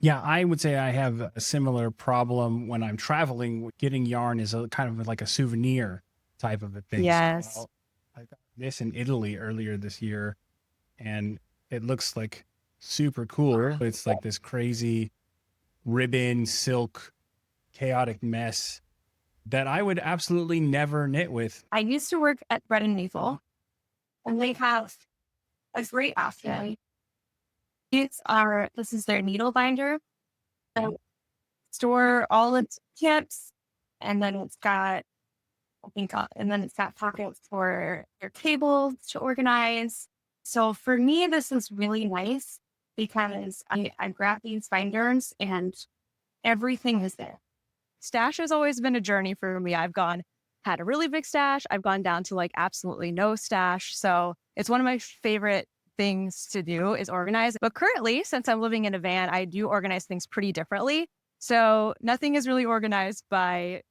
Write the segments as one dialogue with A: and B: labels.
A: Yeah, I would say I have a similar problem when I'm traveling. Getting yarn is a kind of like a souvenir type of a thing. So
B: Yes.
A: I got this in Italy earlier this year, and it looks like super cool. It's like this crazy ribbon, silk, chaotic mess that I would absolutely never knit with.
B: I used to work at Bread and Maple, and they have a great option. This is their needle binder. So store all its tips, and then it's got, and then it's got pockets for your cables to organize. So for me, this is really nice because I grab these binders and everything is there. Stash has always been a journey for me. Had a really big stash. I've gone down to like absolutely no stash. So it's one of my favorite things to do is organize. But currently, since I'm living in a van, I do organize things pretty differently. So nothing is really organized by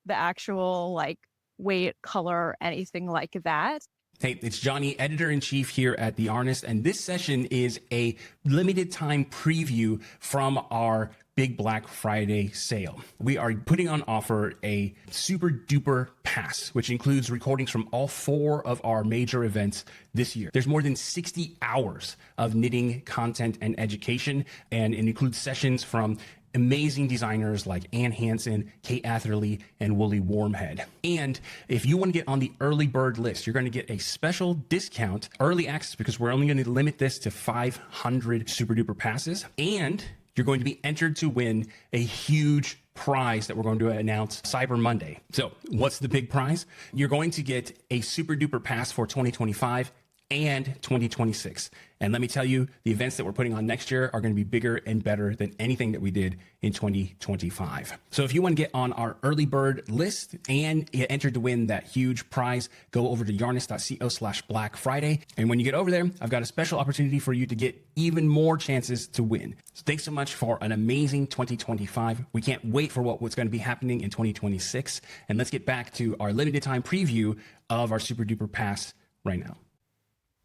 B: the actual like weight, color, anything like that.
A: Hey, it's Johnny, editor-in-chief here at the Yarnist, and this session is a limited time preview from our Big Black Friday sale. We are putting on offer a super duper pass, which includes recordings from all 4 of our major events this year. There's more than 60 hours of knitting content and education, and it includes sessions from amazing designers like Ann Hansen, Kate Atherley, and Wooly Wormhead. And if you want to get on the early bird list, you're going to get a special discount, early access, because we're only going to limit this to 500 super duper passes. And you're going to be entered to win a huge prize that we're going to announce Cyber Monday. So what's the big prize? You're going to get a super duper pass for 2025 and 2026. And let me tell you, the events that we're putting on next year are going to be bigger and better than anything that we did in 2025. So if you want to get on our early bird list and get entered to win that huge prize, go over to yarnist.co/Black Friday. And when you get over there, I've got a special opportunity for you to get even more chances to win. So thanks so much for an amazing 2025. We can't wait for what's going to be happening in 2026. And let's get back to our limited time preview of our super duper pass right now.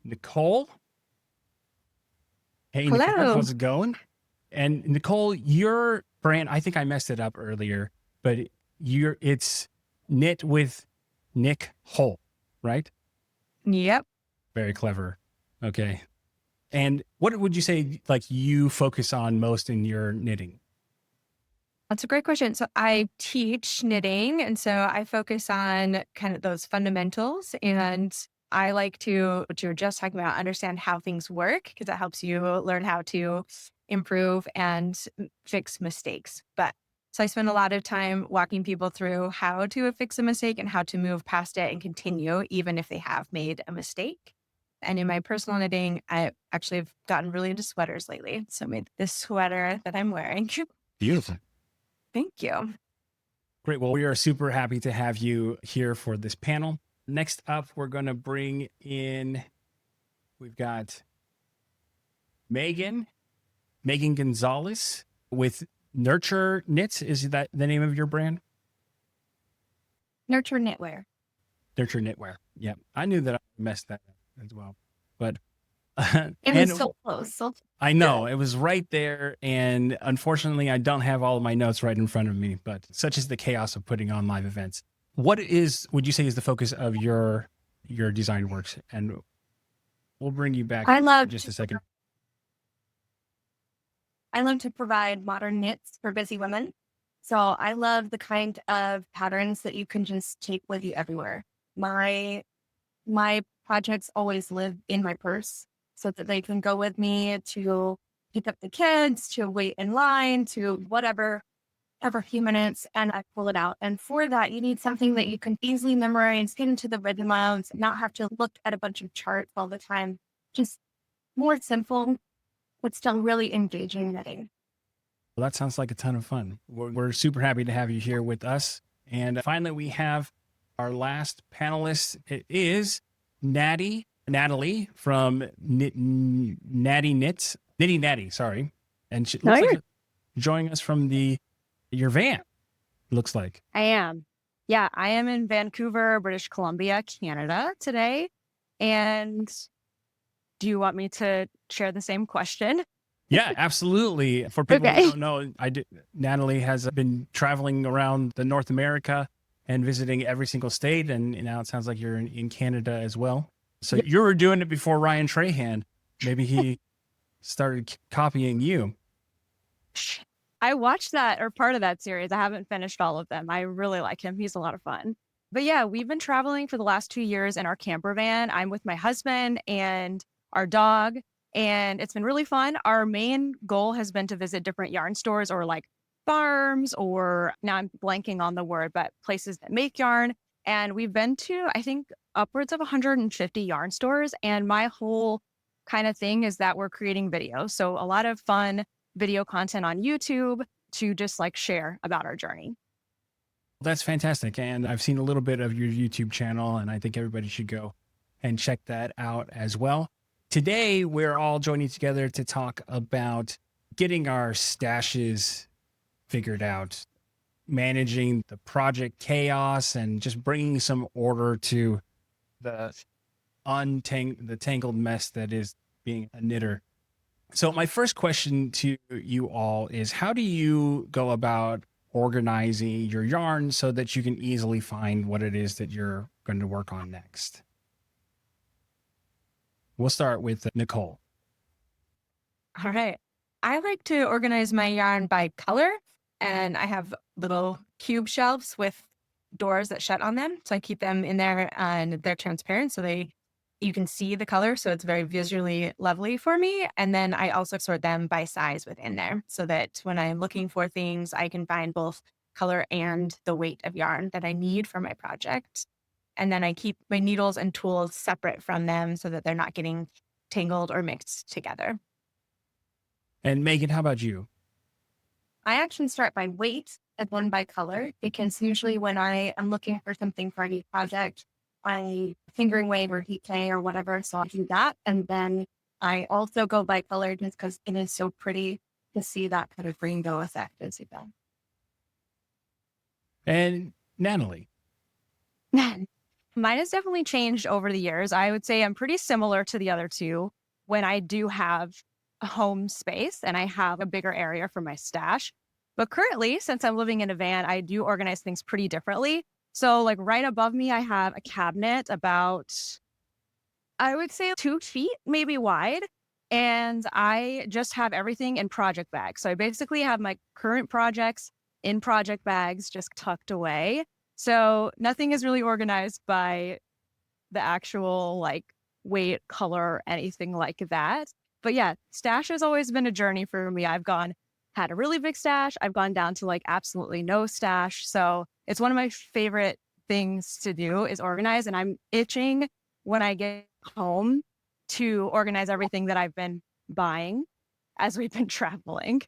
A: Nicole. Hey,
B: Hello.
A: Nicole, how's it going? And Nicole, your brand, I think I messed it up earlier, but it's knit with Nick Hull, right?
B: Yep.
A: Very clever. Okay. And what would you say, like, you focus on most in your knitting?
B: That's a great question. So I teach knitting, and so I focus on kind of those fundamentals, and I like to, what you were just talking about, understand how things work because that helps you learn how to improve and fix mistakes. So I spend a lot of time walking people through how to fix a mistake and how to move past it and continue, even if they have made a mistake. And in my personal knitting, I actually have gotten really into sweaters lately. So I made this sweater that I'm wearing.
A: Beautiful.
B: Thank you.
A: Great. Well, we are super happy to have you here for this panel. Next up, we're going to bring in, we've got Megan Gonzalez with Nurture Knits. Is that the name of your brand?
B: Nurture Knitwear.
A: Nurture Knitwear. Yeah. I knew that I messed that up as well, but
B: It was so close.
A: I know it was right there. And unfortunately, I don't have all of my notes right in front of me, but such is the chaos of putting on live events. What would you say is the focus of your design works? And we'll bring you back in just a second.
B: I love to provide modern knits for busy women. So I love the kind of patterns that you can just take with you everywhere. My projects always live in my purse so that they can go with me to pick up the kids, to wait in line, to whatever, every few minutes, and I pull it out. And for that, you need something that you can easily memorize, get into the rhythm of, not have to look at a bunch of charts all the time. Just more simple, but still really engaging knitting.
A: Well, that sounds like a ton of fun. We're super happy to have you here with us. And finally, we have our last panelist. It is Natalie from Natty Knits, Nitty Natty, sorry. And she looks like joining us from your van, looks like.
B: I am. Yeah, I am in Vancouver, British Columbia, Canada today. And do you want me to share the same question?
A: Yeah, absolutely. For people who
B: Okay.
A: don't know, Natalie has been traveling around the North America and visiting every single state. And now it sounds like you're in Canada as well. So you were doing it before Ryan Trahan. Maybe he started copying you.
B: I watched that or part of that series. I haven't finished all of them. I really like him. He's a lot of fun. But yeah, we've been traveling for the last 2 years in our camper van. I'm with my husband and our dog, and it's been really fun. Our main goal has been to visit different yarn stores or like farms, or now I'm blanking on the word, but places that make yarn. And we've been to, I think, upwards of 150 yarn stores. And my whole kind of thing is that we're creating videos. So a lot of fun video content on YouTube to just like share about our journey.
A: That's fantastic. And I've seen a little bit of your YouTube channel, and I think everybody should go and check that out as well. Today, we're all joining together to talk about getting our stashes figured out, managing the project chaos, and just bringing some order to the tangled mess that is being a knitter. So my first question to you all is, how do you go about organizing your yarn so that you can easily find what it is that you're going to work on next? We'll start with Nicole.
B: All right. I like to organize my yarn by color, and I have little cube shelves with doors that shut on them. So I keep them in there and they're transparent so you can see the color. So it's very visually lovely for me. And then I also sort them by size within there so that when I'm looking for things, I can find both color and the weight of yarn that I need for my project. And then I keep my needles and tools separate from them so that they're not getting tangled or mixed together.
A: And Megan, how about you?
B: I actually start by weight and then by color, because usually when I am looking for something for any project, I fingering weight or heat play or whatever. So I do that. And then I also go by color just because it is so pretty to see that kind of rainbow effect as you go.
A: And Natalie.
B: Mine has definitely changed over the years. I would say I'm pretty similar to the other two when I do have a home space and I have a bigger area for my stash. But currently, since I'm living in a van, I do organize things pretty differently. So like right above me, I have a cabinet about, I would say 2 feet, maybe wide. And I just have everything in project bags. So I basically have my current projects in project bags, just tucked away. So nothing is really organized by the actual like weight, color, anything like that. But yeah, stash has always been a journey for me. Had a really big stash. I've gone down to like absolutely no stash. So it's one of my favorite things to do is organize. And I'm itching when I get home to organize everything that I've been buying as we've been traveling.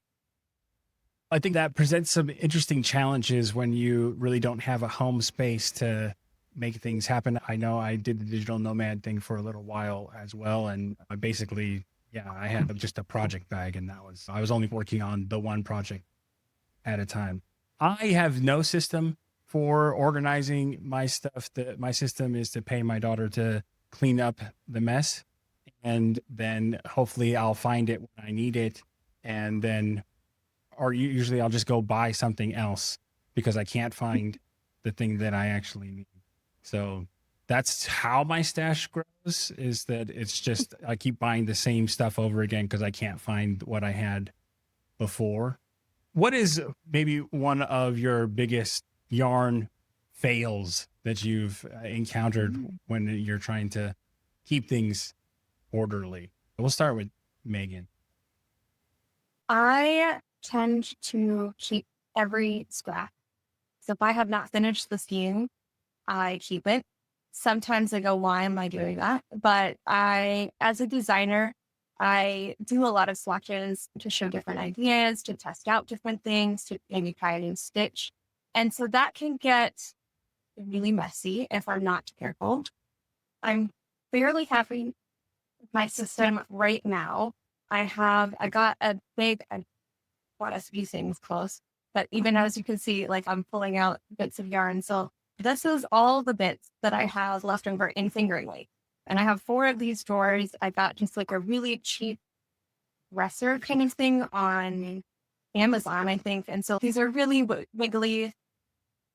A: I think that presents some interesting challenges when you really don't have a home space to make things happen. I know I did the digital nomad thing for a little while as well. And I basically, I had just a project bag, and I was only working on the one project at a time. I have no system for organizing my stuff. My system is to pay my daughter to clean up the mess, and then hopefully I'll find it when I need it. And then, or usually I'll just go buy something else because I can't find the thing that I actually need. So that's how my stash grows, is that it's just, I keep buying the same stuff over again because I can't find what I had before. What is maybe one of your biggest yarn fails that you've encountered when you're trying to keep things orderly? We'll start with Megan.
B: I tend to keep every scrap. So if I have not finished the seam, I keep it. Sometimes I go, why am I doing that? But as a designer, I do a lot of swatches to show different ideas, to test out different things, to maybe try a new stitch. And so that can get really messy if I'm not careful. I'm fairly happy with my system right now. I got a big, I want us to be things close, but even as you can see, like I'm pulling out bits of yarn. So this is all the bits that I have left over in fingering weight. And I have 4 of these drawers. I got just like a really cheap dresser kind of thing on Amazon, I think. And so these are really wiggly.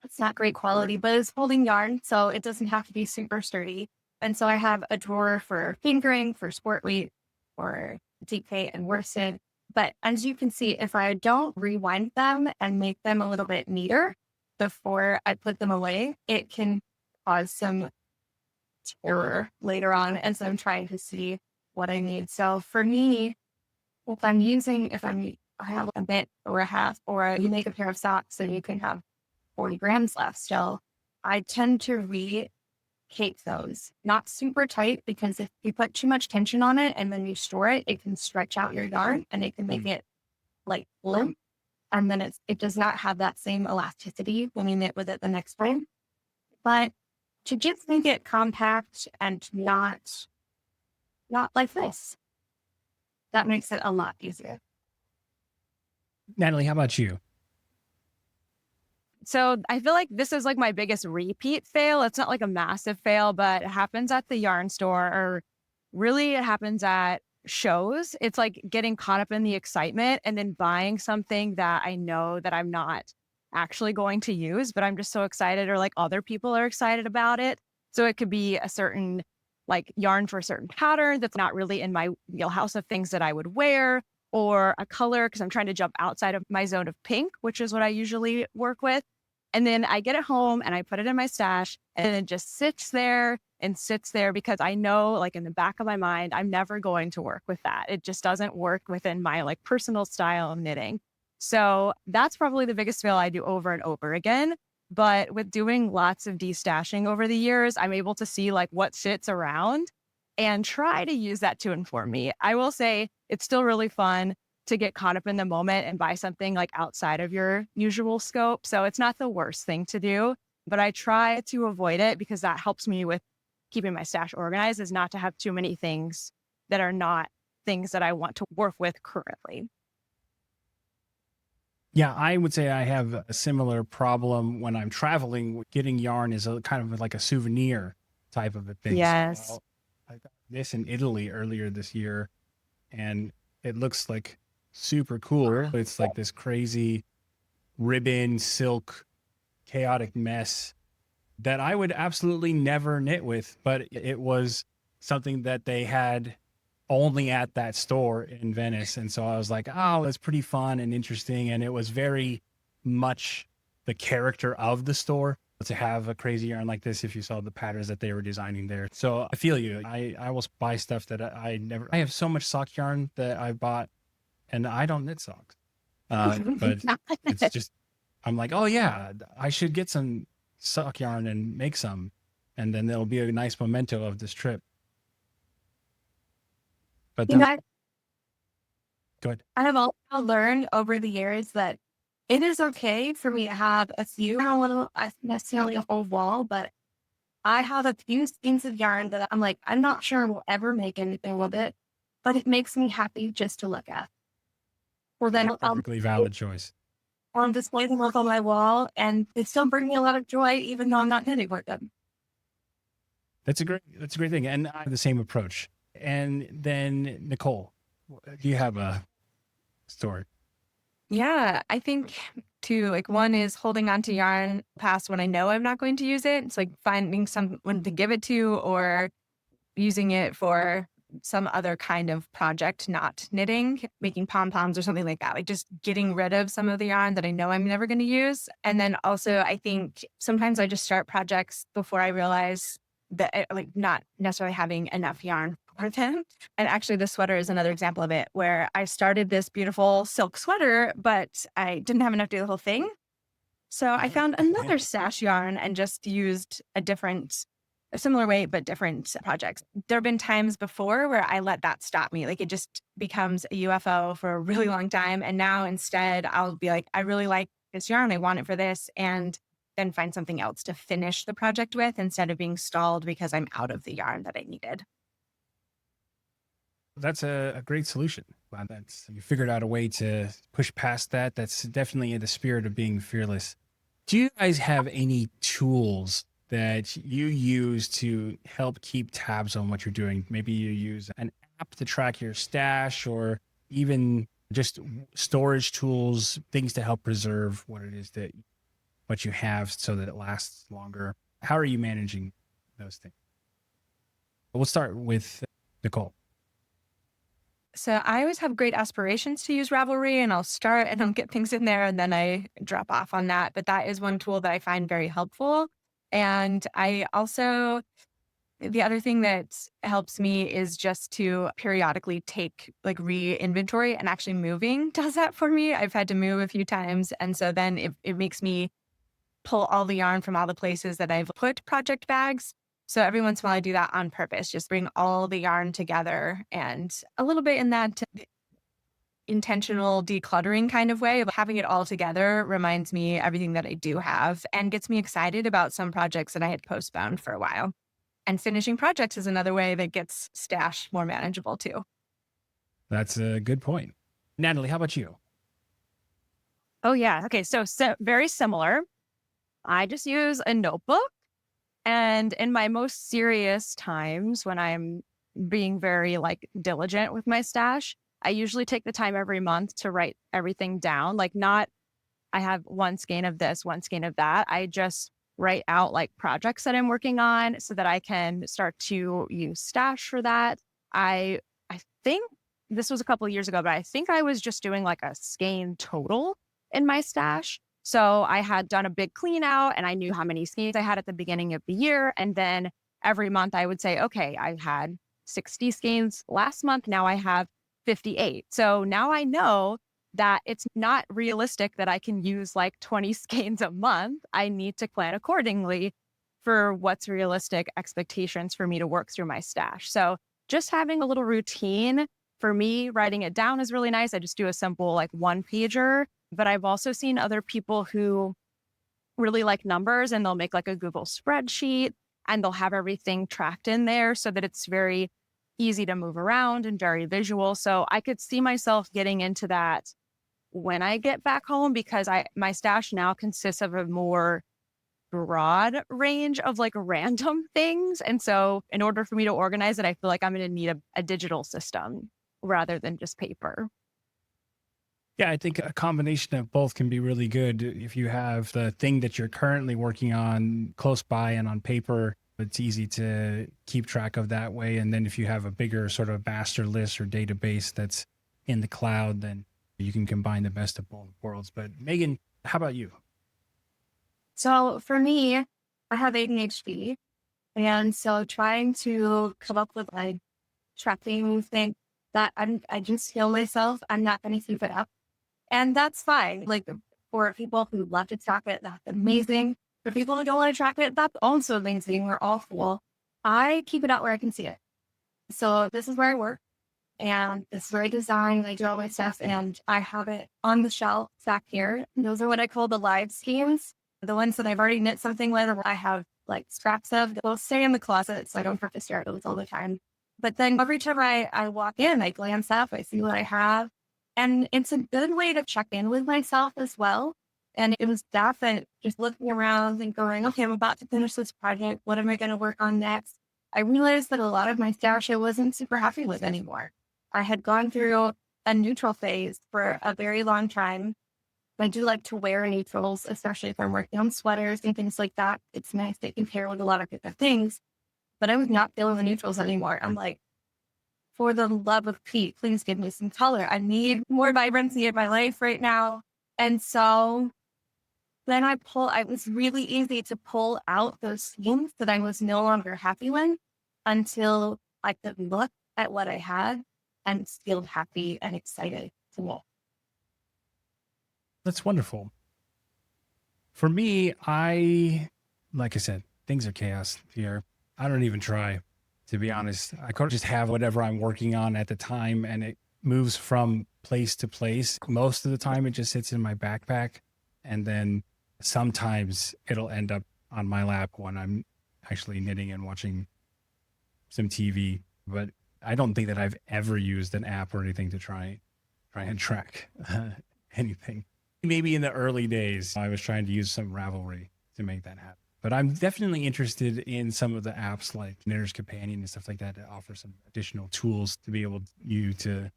B: It's not great quality, but it's folding yarn, so it doesn't have to be super sturdy. And so I have a drawer for fingering, for sport weight, for DK and worsted. But as you can see, if I don't rewind them and make them a little bit neater before I put them away, it can cause some terror later on as I'm trying to see what I need. So for me, if I have a bit or a half, or you make a pair of socks and you can have 40 grams left still, I tend to re-cape those. Not super tight, because if you put too much tension on it and then you store it, it can stretch out your yarn and it can make it like limp. And then it does not have that same elasticity when you knit with it the next time. But to just make it compact and not like this, that makes it a lot easier.
A: Natalie, how about you?
C: So I feel like this is like my biggest repeat fail. It's not like a massive fail, but it happens at the yarn store, or really it happens at shows. It's like getting caught up in the excitement and then buying something that I know that I'm not actually going to use, but I'm just so excited, or like other people are excited about it. So it could be a certain like yarn for a certain pattern that's not really in my wheelhouse of things that I would wear, or a color, because I'm trying to jump outside of my zone of pink, which is what I usually work with. And then I get it home and I put it in my stash, and it just sits there and sits there, because I know, like in the back of my mind, I'm never going to work with that. It just doesn't work within my like personal style of knitting. So that's probably the biggest fail I do over and over again. But with doing lots of destashing over the years, I'm able to see like what sits around and try to use that to inform me. I will say it's still really fun to get caught up in the moment and buy something like outside of your usual scope. So it's not the worst thing to do, but I try to avoid it, because that helps me with keeping my stash organized, is not to have too many things that are not things that I want to work with currently.
A: Yeah, I would say I have a similar problem when I'm traveling. Getting yarn is a kind of like a souvenir type of a thing.
C: Yes.
A: So I got this in Italy earlier this year, and it looks like super cool. It's like this crazy ribbon, silk, chaotic mess that I would absolutely never knit with, but it was something that they had only at that store in Venice. And so I was like, oh, that's pretty fun and interesting. And it was very much the character of the store to have a crazy yarn like this, if you saw the patterns that they were designing there. So I feel you. I will buy stuff that I have so much sock yarn that I bought, and I don't knit socks. But it's just, I'm like, oh yeah, I should get some sock yarn and make some. And then there'll be a nice memento of this trip. But
B: You know,
A: go ahead.
B: I have also learned over the years that it is okay for me to have a few, not necessarily a whole wall, but I have a few skeins of yarn that I'm like, I'm not sure we'll ever make anything with it, but it makes me happy just to look at. Well, then
A: Perfectly valid choice.
B: I'll display them up on my wall, and they still bring me a lot of joy, even though I'm not knitting with them.
A: That's a great thing. And I have the same approach. And then Nicole, do you have a story?
C: Yeah, I think two, like one is holding on to yarn past when I know I'm not going to use it. It's like finding someone to give it to, or using it for some other kind of project, not knitting, making pom-poms or something like that. Like just getting rid of some of the yarn that I know I'm never going to use. And then also I think sometimes I just start projects before I realize that like not necessarily having enough yarn for them. And actually the sweater is another example of it, where I started this beautiful silk sweater, but I didn't have enough to do the whole thing. So I found another stash yarn and just used a similar way, but different projects. There have been times before where I let that stop me. Like it just becomes a UFO for a really long time. And now instead I'll be like, I really like this yarn. I want it for this. And then find something else to finish the project with, instead of being stalled because I'm out of the yarn that I needed.
A: That's a great solution. Glad you figured out a way to push past that. That's definitely in the spirit of being fearless. Do you guys have any tools that you use to help keep tabs on what you're doing? Maybe you use an app to track your stash, or even just storage tools, things to help preserve what it is that what you have so that it lasts longer. How are you managing those things? We'll start with Nicole.
C: So I always have great aspirations to use Ravelry, and I'll start and I'll get things in there and then I drop off on that. But that is one tool that I find very helpful. And I also, the other thing that helps me is just to periodically take like re-inventory, and actually moving does that for me. I've had to move a few times. And so then it makes me pull all the yarn from all the places that I've put project bags. So every once in a while I do that on purpose, just bring all the yarn together, and a little bit in that intentional decluttering kind of way of having it all together reminds me everything that I do have and gets me excited about some projects that I had postponed for a while. And finishing projects is another way that gets stash more manageable too.
A: That's a good point. Natalie, how about you?
C: Oh yeah. Okay. So very similar. I just use a notebook. And in my most serious times, when I'm being very like diligent with my stash, I usually take the time every month to write everything down. Like not, I have one skein of this, one skein of that. I just write out like projects that I'm working on so that I can start to use stash for that. I think this was a couple of years ago, but I think I was just doing like a skein total in my stash. So I had done a big clean out and I knew how many skeins I had at the beginning of the year. And then every month I would say, okay, I had 60 skeins last month. Now I have 58. So now I know that it's not realistic that I can use like 20 skeins a month. I need to plan accordingly for what's realistic expectations for me to work through my stash. So just having a little routine for me, writing it down is really nice. I just do a simple like one pager. But I've also seen other people who really like numbers, and they'll make like a Google spreadsheet and they'll have everything tracked in there so that it's very easy to move around and very visual. So I could see myself getting into that when I get back home, because my stash now consists of a more broad range of like random things. And so in order for me to organize it, I feel like I'm going to need a digital system rather than just paper.
A: Yeah, I think a combination of both can be really good. If you have the thing that you're currently working on close by and on paper, it's easy to keep track of that way. And then if you have a bigger sort of master list or database that's in the cloud, then you can combine the best of both worlds. But Megan, how about you?
B: So for me, I have ADHD. And so trying to come up with like tracking things that I just feel myself, I'm not going to keep it up. And that's fine. Like for people who love to track it, that's amazing. For people who don't want to track it, that's also amazing. We're all cool. I keep it out where I can see it. So this is where I work, and this is where I design. I do all my stuff, and I have it on the shelf back here. Those are what I call the live schemes. The ones that I've already knit something with, or I have like scraps of. They'll stay in the closet, so I don't have to stare at those all the time. But then every time I walk in, I glance up, I see what I have. And it's a good way to check in with myself as well. And it was that just looking around and going, okay, I'm about to finish this project. What am I going to work on next? I realized that a lot of my stash I wasn't super happy with anymore. I had gone through a neutral phase for a very long time. I do like to wear neutrals, especially if I'm working on sweaters and things like that. It's nice. They can pair with a lot of different things. But I was not feeling the neutrals anymore. I'm like, for the love of Pete, please give me some color. I need more vibrancy in my life right now. And so then it was really easy to pull out those schemes that I was no longer happy with until I could look at what I had and feel happy and excited to work.
A: That's wonderful. For me, like I said, things are chaos here. I don't even try. To be honest, I could just have whatever I'm working on at the time, and it moves from place to place. Most of the time, it just sits in my backpack. And then sometimes it'll end up on my lap when I'm actually knitting and watching some TV. But I don't think that I've ever used an app or anything to try and track anything. Maybe in the early days, I was trying to use some Ravelry to make that happen. But I'm definitely interested in some of the apps like Knitter's Companion and stuff like that offer some additional tools to be able to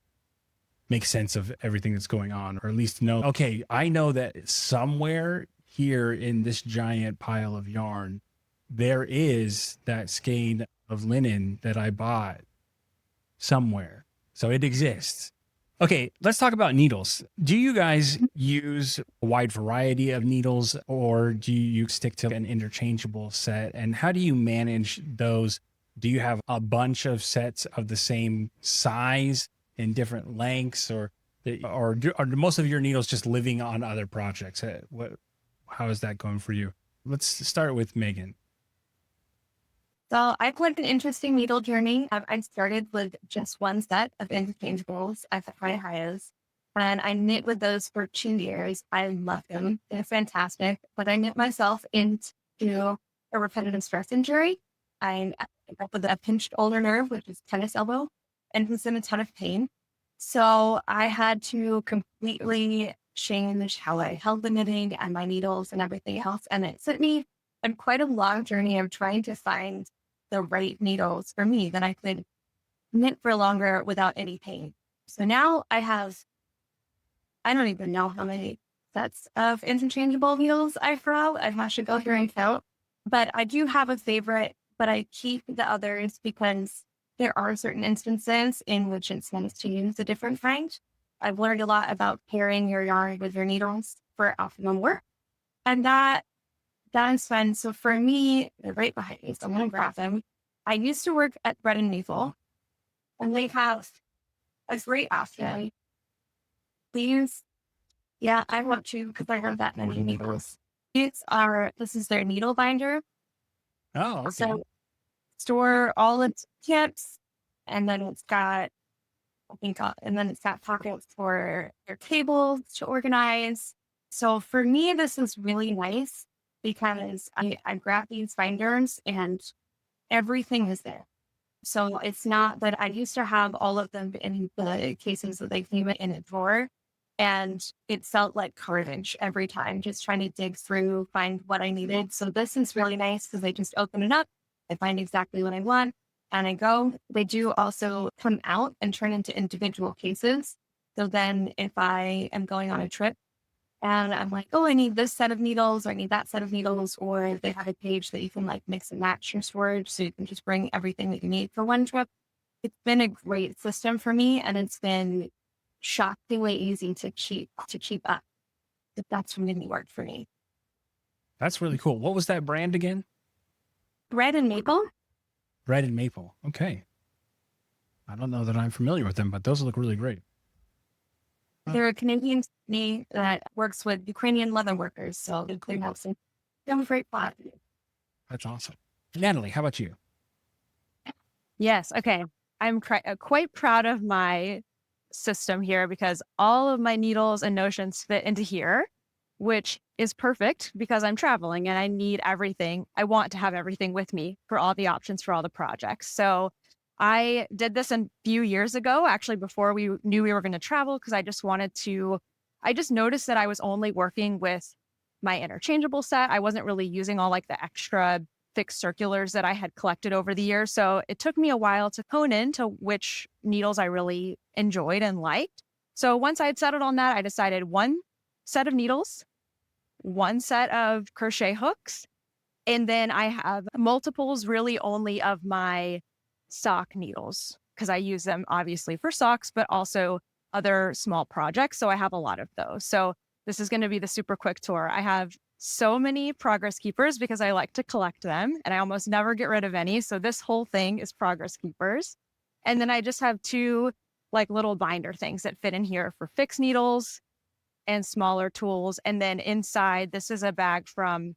A: make sense of everything that's going on, or at least know, okay, I know that somewhere here in this giant pile of yarn, there is that skein of linen that I bought somewhere. So it exists. Okay, let's talk about needles. Do you guys use a wide variety of needles, or do you stick to an interchangeable set? And how do you manage those? Do you have a bunch of sets of the same size in different lengths, or are most of your needles just living on other projects? How is that going for you? Let's start with Megan.
B: So I've lived an interesting needle journey. I started with just one set of interchangeables at my highest, and I knit with those for 2 years. I love them. They're fantastic. But I knit myself into a repetitive stress injury. I ended up with a pinched ulnar nerve, which is tennis elbow, and was in a ton of pain. So I had to completely change how I held the knitting and my needles and everything else. And it took me on quite a long journey of trying to find the right needles for me that I could knit for longer without any pain. So now I don't even know how many sets of interchangeable needles I throw. I should go through and count. But I do have a favorite, but I keep the others because there are certain instances in which it's nice to use a different kind. I've learned a lot about pairing your yarn with your needles for optimum work. And that is fun. So for me, they're right behind me, so I'm going to grab them. I used to work at Bread and Maple, and they have a great option. These, yeah, I want to because I have that many needles. This is their needle binder.
A: Oh, okay.
B: So store all its tips, and then it's got, it's got pockets for your cables to organize. So for me, this is really nice because I grab these binders and everything is there. So it's not that I used to have all of them in the cases that they came in a drawer, and it felt like carnage every time, just trying to dig through, find what I needed. So this is really nice because I just open it up, I find exactly what I want, and I go. They do also come out and turn into individual cases. So then if I am going on a trip and I'm like, oh, I need this set of needles, or I need that set of needles, or they have a page that you can like mix and match your storage so you can just bring everything that you need for one trip. It's been a great system for me, and it's been shockingly easy to keep up. That's really worked for me.
A: That's really cool. What was that brand again?
B: Bread and Maple.
A: Bread and Maple. Okay. I don't know that I'm familiar with them, but those look really great.
B: They're a Canadian company that works with Ukrainian leather workers. So they have some great product.
A: That's awesome. Natalie, how about you?
C: Yes. Okay. I'm quite proud of my system here because all of my needles and notions fit into here, which is perfect because I'm traveling and I need everything. I want to have everything with me for all the options for all the projects. So I did this a few years ago, actually, before we knew we were going to travel, because I just noticed that I was only working with my interchangeable set. I wasn't really using all like the extra fixed circulars that I had collected over the years. So it took me a while to hone in to which needles I really enjoyed and liked. So once I had settled on that, I decided one set of needles, one set of crochet hooks, and then I have multiples really only of my sock needles because I use them obviously for socks, but also other small projects. So I have a lot of those. So this is going to be the super quick tour. I have so many progress keepers because I like to collect them and I almost never get rid of any. So this whole thing is progress keepers. And then I just have two like little binder things that fit in here for fixed needles and smaller tools. And then inside, this is a bag from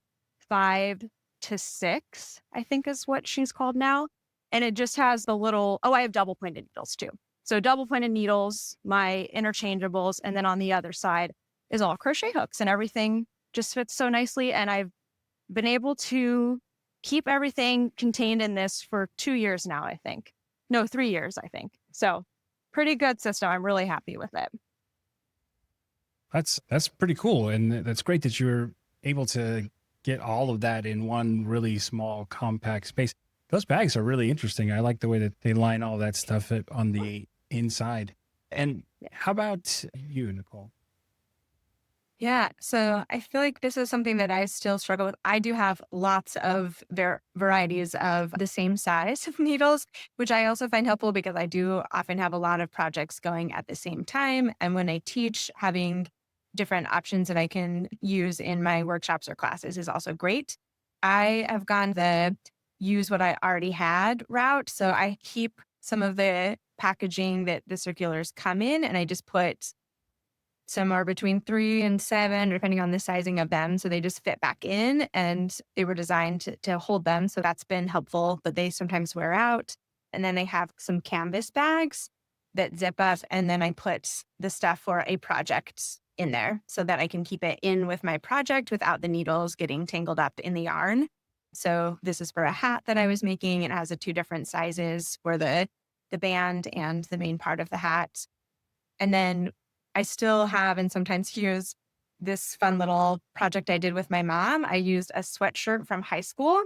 C: 5 to 6, I think is what she's called now. And it just has the little, I have double pointed needles too. So double pointed needles, my interchangeables, and then on the other side is all crochet hooks, and everything just fits so nicely. And I've been able to keep everything contained in this for 2 years now, I think. No, 3 years, I think. So pretty good system. I'm really happy with it.
A: That's pretty cool. And that's great that you're able to get all of that in one really small, compact space. Those bags are really interesting. I like the way that they line all that stuff on the inside. And How about you, Nicole?
B: Yeah. So I feel like this is something that I still struggle with. I do have lots of varieties of the same size of needles, which I also find helpful because I do often have a lot of projects going at the same time. And when I teach, having different options that I can use in my workshops or classes is also great. I have gone the use what I already had route. So I keep some of the packaging that the circulars come in, and I just put somewhere between 3 and 7, depending on the sizing of them. So they just fit back in, and they were designed to hold them. So that's been helpful, but they sometimes wear out. And then I have some canvas bags that zip up, and then I put the stuff for a project in there so that I can keep it in with my project without the needles getting tangled up in the yarn. So this is for a hat that I was making. It has 2 different sizes for the band and the main part of the hat. And then I still have and sometimes use this fun little project I did with my mom. I used a sweatshirt from high school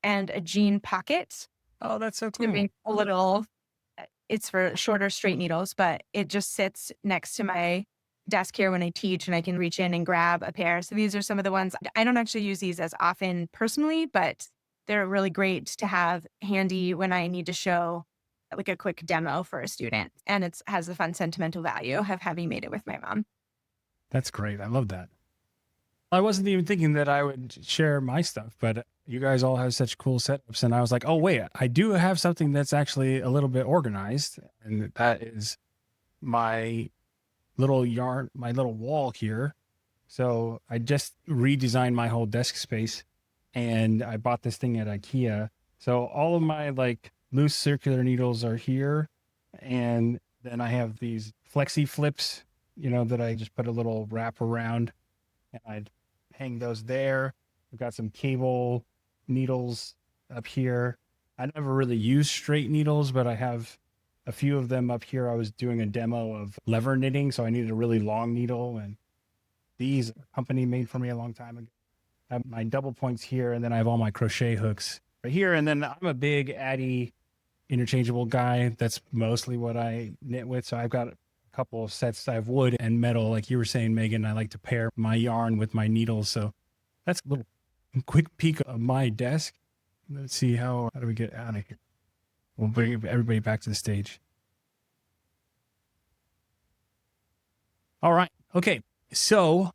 B: and a jean pocket
A: Oh, that's so
B: to
A: cool.
B: make a little, it's for shorter straight needles, but it just sits next to my desk here when I teach, and I can reach in and grab a pair. So these are some of the ones. I don't actually use these as often personally, but they're really great to have handy when I need to show like a quick demo for a student. And it has a fun sentimental value of having made it with my mom.
A: That's great. I love that. I wasn't even thinking that I would share my stuff, but you guys all have such cool setups. And I was like, oh, wait, I do have something that's actually a little bit organized. And that is my little yarn, my little wall here. So I just redesigned my whole desk space, and I bought this thing at IKEA. So all of my like loose circular needles are here. And then I have these flexi flips, that I just put a little wrap around, and I'd hang those there. I've got some cable needles up here. I never really use straight needles, but I have a few of them up here. I was doing a demo of lever knitting, so I needed a really long needle, and these a company made for me a long time ago. I have my double points here, and then I have all my crochet hooks right here. And then I'm a big Addy interchangeable guy. That's mostly what I knit with. So I've got a couple of sets. I have wood and metal, like you were saying, Megan. I like to pair my yarn with my needles. So that's a little quick peek of my desk. Let's see how do we get out of here? We'll bring everybody back to the stage. All right. Okay. So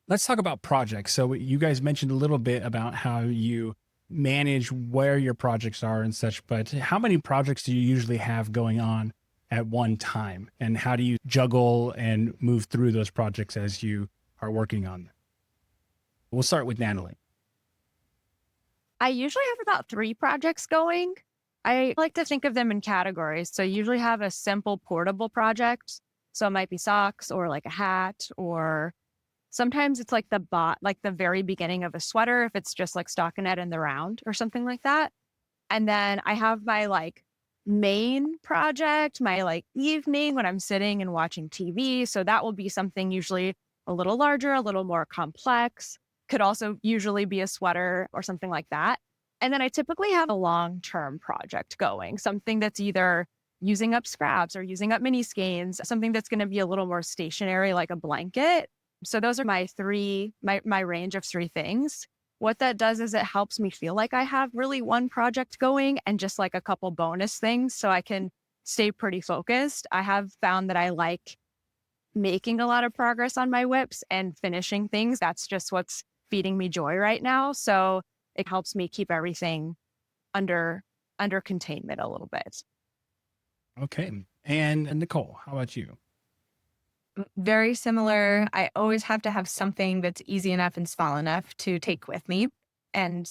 A: let's talk about projects. So you guys mentioned a little bit about how you manage where your projects are and such, but how many projects do you usually have going on at one time? And how do you juggle and move through those projects as you are working on them? We'll start with Natalie.
C: I usually have about 3 projects going. I like to think of them in categories. So I usually have a simple portable project. So it might be socks or like a hat, or sometimes it's like the very beginning of a sweater, if it's just like stockinette in the round or something like that. And then I have my like main project, my like evening when I'm sitting and watching TV. So that will be something usually a little larger, a little more complex. Could also usually be a sweater or something like that. And then I typically have a long-term project going, something that's either using up scraps or using up mini skeins, something that's going to be a little more stationary, like a blanket. So those are my range of 3 things. What that does is it helps me feel like I have really one project going and just like a couple bonus things so I can stay pretty focused. I have found that I like making a lot of progress on my whips and finishing things. That's just what's feeding me joy right now. So it helps me keep everything under containment a little bit.
A: Okay. And Nicole, how about you?
B: Very similar. I always have to have something that's easy enough and small enough to take with me. And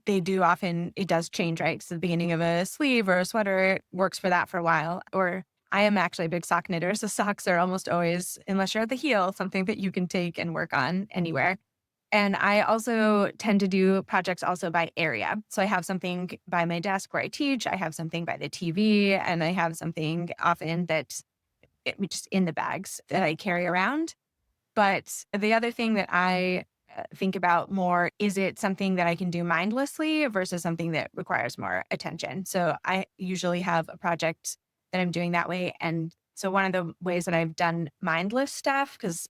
B: it does change, right? So the beginning of a sleeve or a sweater works for that for a while. Or I am actually a big sock knitter. So socks are almost always, unless you're at the heel, something that you can take and work on anywhere. And I also tend to do projects also by area. So I have something by my desk where I teach. I have something by the TV, and I have something often that's just in the bags that I carry around. But the other thing that I think about more, is it something that I can do mindlessly versus something that requires more attention? So I usually have a project that I'm doing that way, and
C: So one of the ways that I've done mindless stuff, because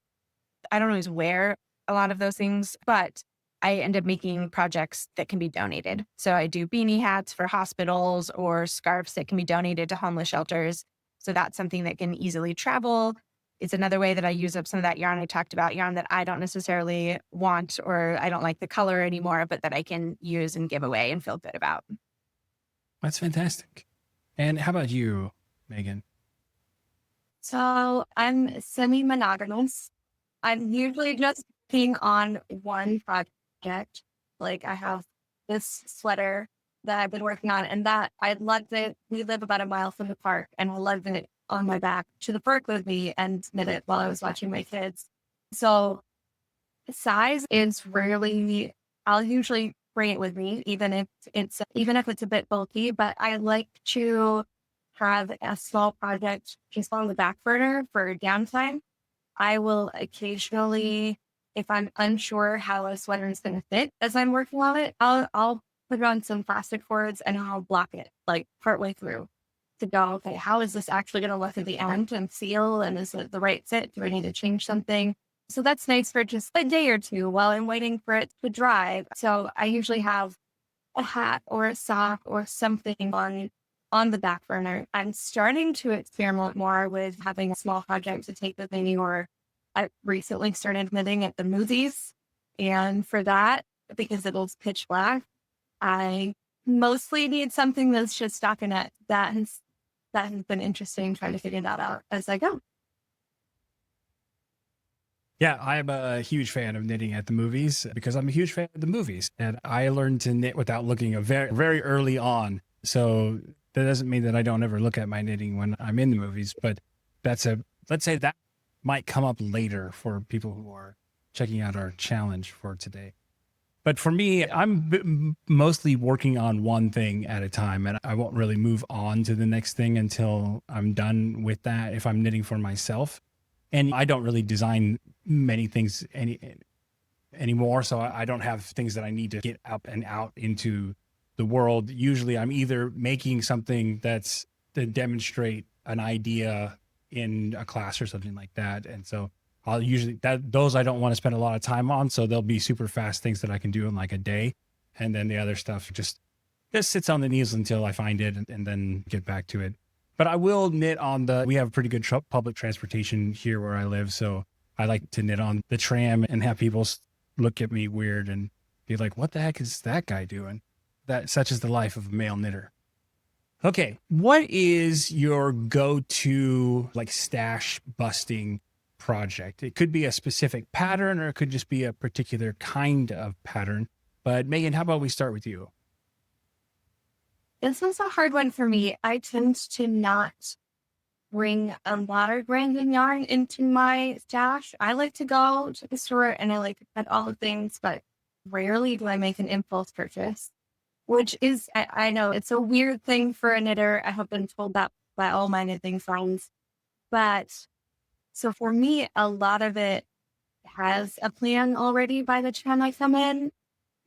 C: I don't always wear a lot of those things, but I end up making projects that can be donated. So I do beanie hats for hospitals or scarves that can be donated to homeless shelters. So that's something that can easily travel. It's another way that I use up some of that yarn I talked about, yarn that I don't necessarily want or I don't like the color anymore, but that I can use and give away and feel good about.
A: That's fantastic. And how about you, Megan?
B: So I'm semi-monogamous. I'm usually just working on one project. Like I have this sweater that I've been working on, and that I loved it. We live about a mile from the park, and I loved it on my back to the park with me and knit it while I was watching my kids. So size is rarely, I'll usually bring it with me, even if it's a bit bulky, but I like to have a small project just on the back burner for downtime. I will occasionally, if I'm unsure how a sweater is going to fit as I'm working on it, I'll put it on some plastic cords and I'll block it like partway through to go, okay, how is this actually going to look at the end and feel? And is it the right fit? Do I need to change something? So that's nice for just a day or two while I'm waiting for it to dry. So I usually have a hat or a sock or something on the back burner. I'm starting to experiment more with having a small project to take with me, or I recently started knitting at the movies. And for that, because it was pitch black, I mostly need something that's just stockinette. That has been interesting trying to figure that out as I go.
A: Yeah, I'm a huge fan of knitting at the movies because I'm a huge fan of the movies. And I learned to knit without looking very, very early on. So that doesn't mean that I don't ever look at my knitting when I'm in the movies, but let's say that might come up later for people who are checking out our challenge for today. But for me, I'm mostly working on one thing at a time, and I won't really move on to the next thing until I'm done with that if I'm knitting for myself. And I don't really design many things anymore, so I don't have things that I need to get up and out into the world. Usually I'm either making something that's to demonstrate an idea in a class or something like that. And so I'll usually those I don't want to spend a lot of time on. So they'll be super fast things that I can do in like a day. And then the other stuff just sits on the knees until I find it and then get back to it. But I will knit on we have pretty good public transportation here where I live. So I like to knit on the tram and have people look at me weird and be like, what the heck is that guy doing? Such is the life of a male knitter. Okay. What is your go-to like stash busting project? It could be a specific pattern or it could just be a particular kind of pattern. But Megan, how about we start with you?
B: This was a hard one for me. I tend to not bring a lot of random yarn into my stash. I like to go to the store and I like to cut all the things, but rarely do I make an impulse purchase, which is, I know it's a weird thing for a knitter. I have been told that by all my knitting friends. But so for me, a lot of it has a plan already by the time I come in.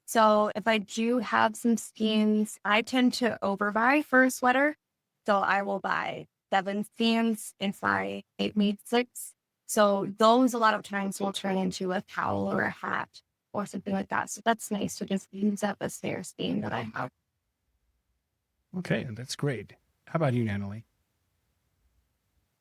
B: So if I do have some skeins, I tend to overbuy for a sweater. So I will buy 7 skeins if I made 6. So those a lot of times will turn into a towel or a hat or something like that. So that's nice to just use up a spare skein that I have.
A: Okay, that's great. How about you, Natalie?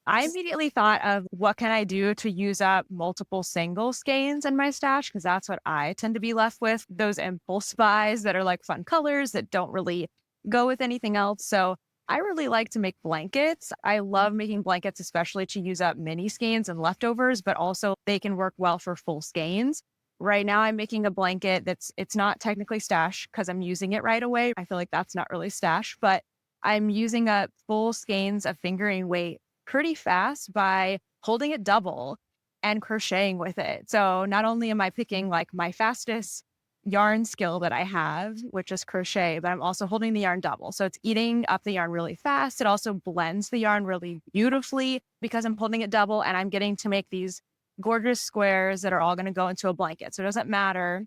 C: I immediately thought of what can I do to use up multiple single skeins in my stash, because that's what I tend to be left with, those impulse buys that are like fun colors that don't really go with anything else. So I really like to make blankets. I love making blankets, especially to use up mini skeins and leftovers, but also they can work well for full skeins. Right now I'm making a blanket it's not technically stash because I'm using it right away. I feel like that's not really stash, but I'm using up full skeins of fingering weight pretty fast by holding it double and crocheting with it. So not only am I picking like my fastest yarn skill that I have, which is crochet, but I'm also holding the yarn double. So it's eating up the yarn really fast. It also blends the yarn really beautifully because I'm holding it double and I'm getting to make these gorgeous squares that are all going to go into a blanket. So it doesn't matter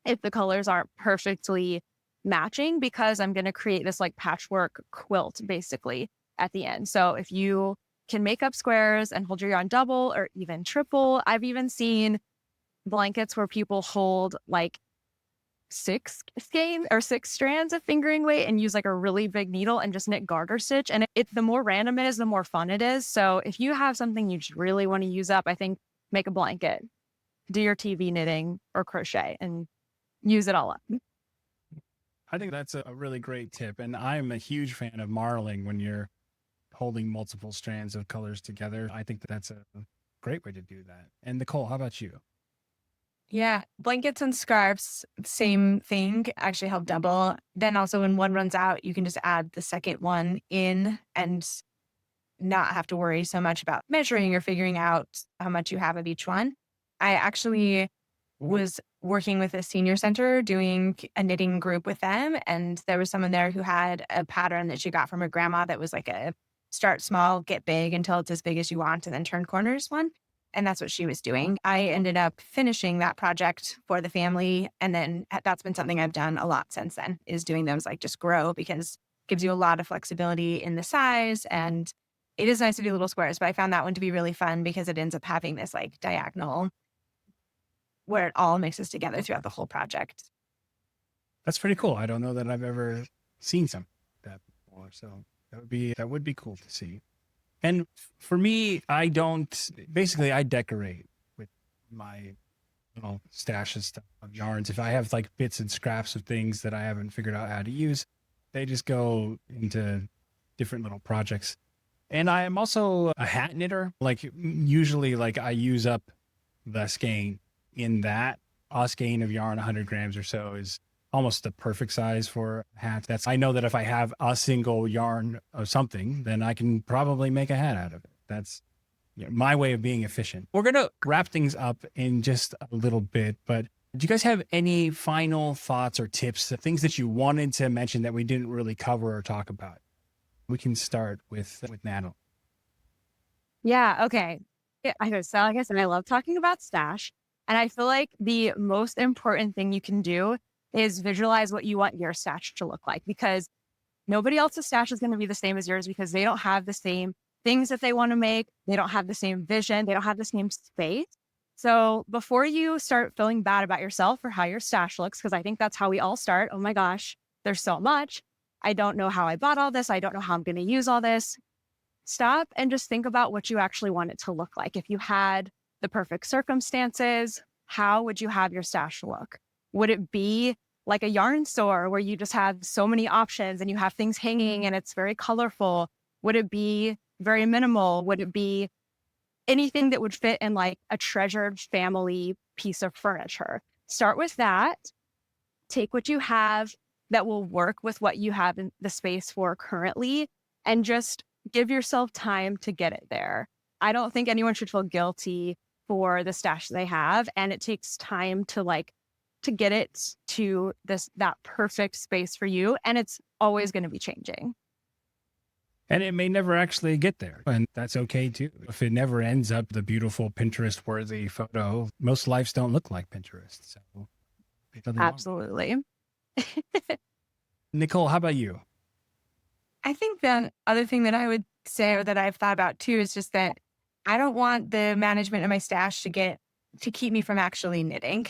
C: if the colors aren't perfectly matching because I'm going to create this like patchwork quilt basically at the end. So if you can make up squares and hold your yarn double or even triple. I've even seen blankets where people hold like six strands of fingering weight and use like a really big needle and just knit garter stitch. And the more random it is, the more fun it is. So if you have something you just really want to use up, I think make a blanket, do your TV knitting or crochet and use it all up.
A: I think that's a really great tip. And I'm a huge fan of marling when you're holding multiple strands of colors together. I think that's a great way to do that. And Nicole, how about you?
B: Yeah, blankets and scarves, same thing, actually help double. Then also when one runs out, you can just add the second one in and not have to worry so much about measuring or figuring out how much you have of each one. I actually was working with a senior center doing a knitting group with them. And there was someone there who had a pattern that she got from her grandma that was like a start small, get big until it's as big as you want, and then turn corners one. And that's what she was doing. I ended up finishing that project for the family. And then that's been something I've done a lot since then, is doing those like just grow, because it gives you a lot of flexibility in the size. And it is nice to do little squares, but I found that one to be really fun because it ends up having this like diagonal where it all mixes together throughout the whole project.
A: That's pretty cool. I don't know that I've ever seen something like that before. So that would be cool to see. And for me, I decorate with my little stash of yarns. If I have like bits and scraps of things that I haven't figured out how to use, they just go into different little projects. And I am also a hat knitter. Like usually like I use up the skein in that. A skein of yarn, 100 grams or so, is almost the perfect size for a hat. I know that if I have a single yarn of something, then I can probably make a hat out of it. That's my way of being efficient. We're going to wrap things up in just a little bit, but do you guys have any final thoughts or tips, things that you wanted to mention that we didn't really cover or talk about? We can start with Natalie.
C: Yeah, okay. So like I said, I love talking about stash. And I feel like the most important thing you can do is visualize what you want your stash to look like, because nobody else's stash is going to be the same as yours, because they don't have the same things that they want to make. They don't have the same vision. They don't have the same space. So before you start feeling bad about yourself or how your stash looks, because I think that's how we all start. Oh my gosh, there's so much. I don't know how I bought all this. I don't know how I'm going to use all this. Stop and just think about what you actually want it to look like. If you had the perfect circumstances, how would you have your stash look? Would it be like a yarn store where you just have so many options and you have things hanging and it's very colorful? Would it be very minimal? Would it be anything that would fit in like a treasured family piece of furniture? Start with that. Take what you have that will work with what you have in the space for currently, and just give yourself time to get it there. I don't think anyone should feel guilty for the stash they have, and it takes time to get it to that perfect space for you, and it's always going to be changing.
A: And it may never actually get there, and that's okay too. If it never ends up the beautiful Pinterest-worthy photo, most lives don't look like Pinterest. So
C: absolutely.
A: Nicole, how about you?
B: I think the other thing that I would say, or that I've thought about too, is just that I don't want the management of my stash to keep me from actually knitting.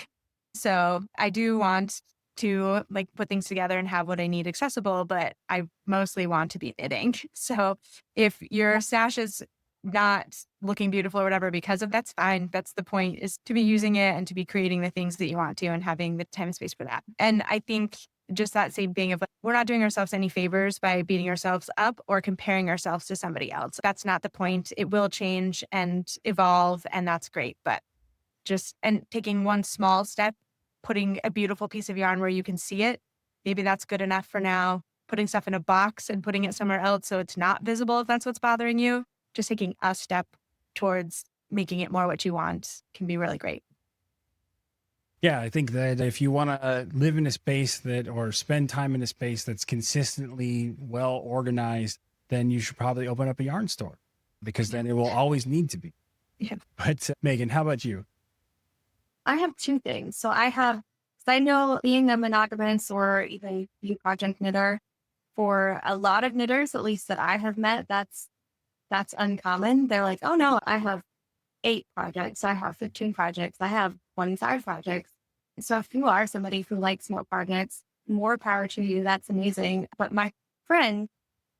B: So I do want to like put things together and have what I need accessible, but I mostly want to be knitting. So if your stash is not looking beautiful or whatever that's fine. That's the point, is to be using it and to be creating the things that you want to and having the time and space for that. And I think just that same thing of like, we're not doing ourselves any favors by beating ourselves up or comparing ourselves to somebody else. That's not the point. It will change and evolve, and that's great. But and taking one small step, putting a beautiful piece of yarn where you can see it, maybe that's good enough for now. Putting stuff in a box and putting it somewhere else so it's not visible if that's what's bothering you. Just taking a step towards making it more what you want can be really great.
A: Yeah, I think that if you want to live in a space or spend time in a space that's consistently well organized, then you should probably open up a yarn store, because then it will always need to be.
B: Yeah.
A: But Megan, how about you?
B: I have two things. So I know being a monogamous or even a project knitter, for a lot of knitters, at least that I have met, that's that's uncommon. They're like, oh no, I have 8 projects. I have 15 projects. I have 25 projects. So if you are somebody who likes more projects, more power to you. That's amazing. But my friend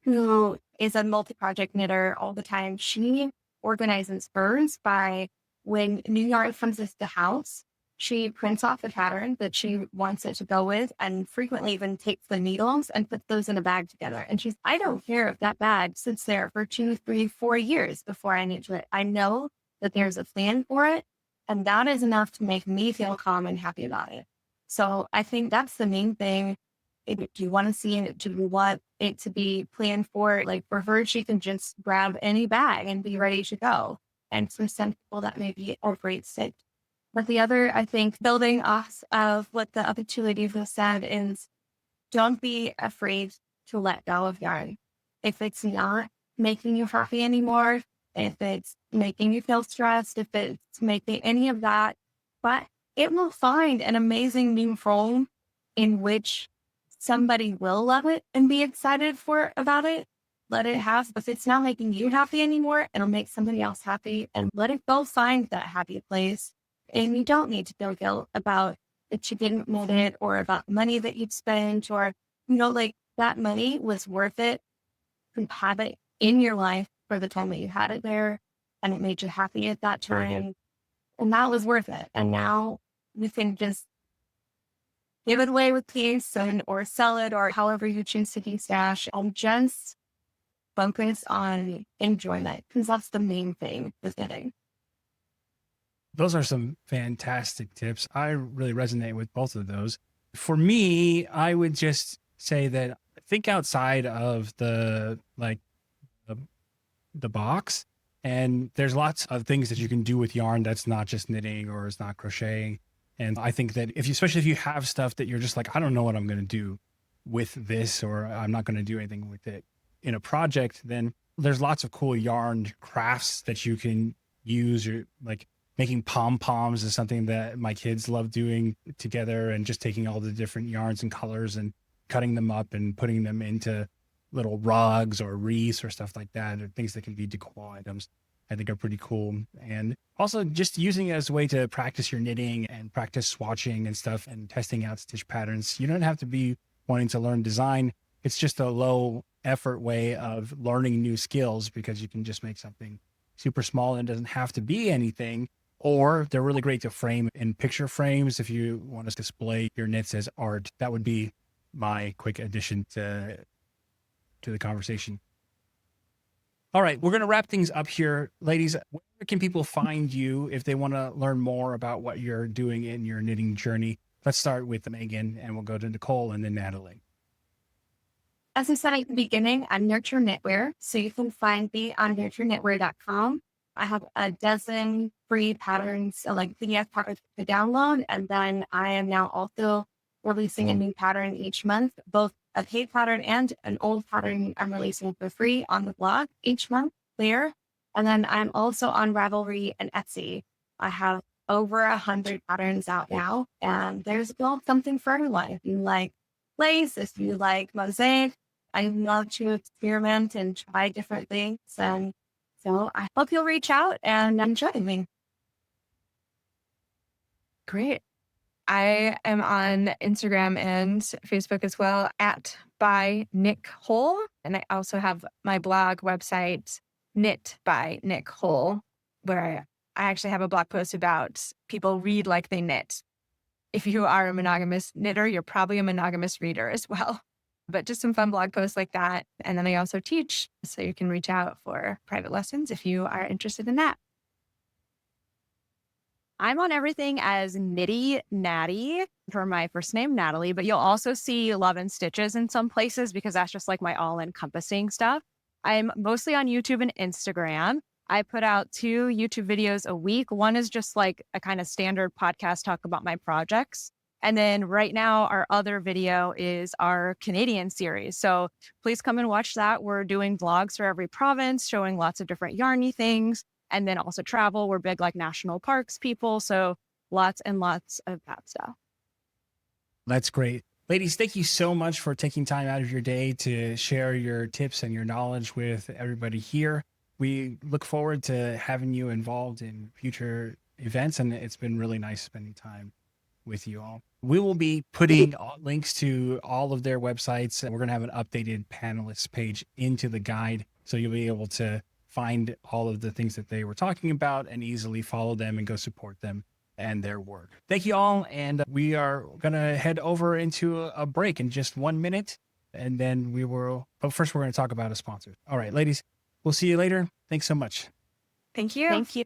B: who is a multi-project knitter all the time, she organizes hers by when new yarn comes into the house, she prints off the pattern that she wants it to go with and frequently even takes the needles and puts those in a bag together. And I don't care if that bag sits there for 2, 3, 4 years before I need it. I know that there's a plan for it. And that is enough to make me feel calm and happy about it. So I think that's the main thing. Do you want to see it? Do you want it to be planned for? Like for her, she can just grab any bag and be ready to go. And for some people, that may be a great fit. But the other, I think, building off of what the other two ladies have said is don't be afraid to let go of yarn. If it's not making you happy anymore, if it's making you feel stressed, if it's making any of that, but it will find an amazing new home in which somebody will love it and be excited about it. Let it have, if it's not making you happy anymore, it'll make somebody else happy, and let it go find that happy place. And you don't need to feel guilt about that you didn't want it or about the money that you'd spent or, like that money was worth it to have it in your life for the time that you had it there and it made you happy at that time. And that was worth it. And now you can just give it away with peace or sell it or however you choose to de-stash and just focus on enjoyment because that's the main thing with knitting.
A: Those are some fantastic tips. I really resonate with both of those. For me, I would just say that think outside of the box, and there's lots of things that you can do with yarn that's not just knitting or it's not crocheting. And I think that especially if you have stuff that you're just like, I don't know what I'm going to do with this, or I'm not going to do anything with it in a project, then there's lots of cool yarn crafts that you can use. Or like making pom-poms is something that my kids love doing together, and just taking all the different yarns and colors and cutting them up and putting them into little rugs or wreaths or stuff like that, or things that can be decor items, I think are pretty cool. And also just using it as a way to practice your knitting and practice swatching and stuff and testing out stitch patterns. You don't have to be wanting to learn design. It's just a low effort way of learning new skills, because you can just make something super small and it doesn't have to be anything. Or they're really great to frame in picture frames if you want to display your knits as art. That would be my quick addition to the conversation. All right, we're going to wrap things up here. Ladies, where can people find you if they want to learn more about what you're doing in your knitting journey? Let's start with Megan, and we'll go to Nicole and then Natalie.
B: As I said at the beginning, I'm Nurture Knitwear, so you can find me on nurtureknitwear.com. I have a dozen free patterns, like PDF patterns to download, and then I am now also releasing a new pattern each month, both a paid pattern and an old pattern I'm releasing for free on the blog each month there. And then I'm also on Ravelry and Etsy. I have over 100 patterns out now, and there's still something for everyone. If you like lace, if you like mosaic, I love to experiment and try different things. And so I hope you'll reach out and enjoy me.
C: Great. I am on Instagram and Facebook as well at by Nick Hole. And I also have my blog website, Knit by Nick Hole, where I actually have a blog post about people read like they knit. If you are a monogamous knitter, you're probably a monogamous reader as well. But just some fun blog posts like that. And then I also teach, so you can reach out for private lessons if you are interested in that. I'm on everything as Knitty Natty for my first name, Natalie, but you'll also see Love and Stitches in some places because that's just like my all-encompassing stuff. I'm mostly on YouTube and Instagram. I put out 2 YouTube videos a week. One is just like a kind of standard podcast talk about my projects. And then right now, our other video is our Canadian series. So please come and watch that. We're doing vlogs for every province, showing lots of different yarny things. And then also travel. We're big like national parks people. So lots and lots of that stuff.
A: That's great. Ladies, thank you so much for taking time out of your day to share your tips and your knowledge with everybody here.
D: We look forward to having you involved in future events, and it's been really nice spending time with you all. We will be putting links to all of their websites, and we're going to have an updated panelists page into the guide, so you'll be able to find all of the things that they were talking about and easily follow them and go support them and their work. Thank you all, and we are going to head over into a break in just 1 minute, and then but first we're going to talk about a sponsor. All right, ladies, we'll see you later. Thanks so much.
B: Thank you.
C: Thank you.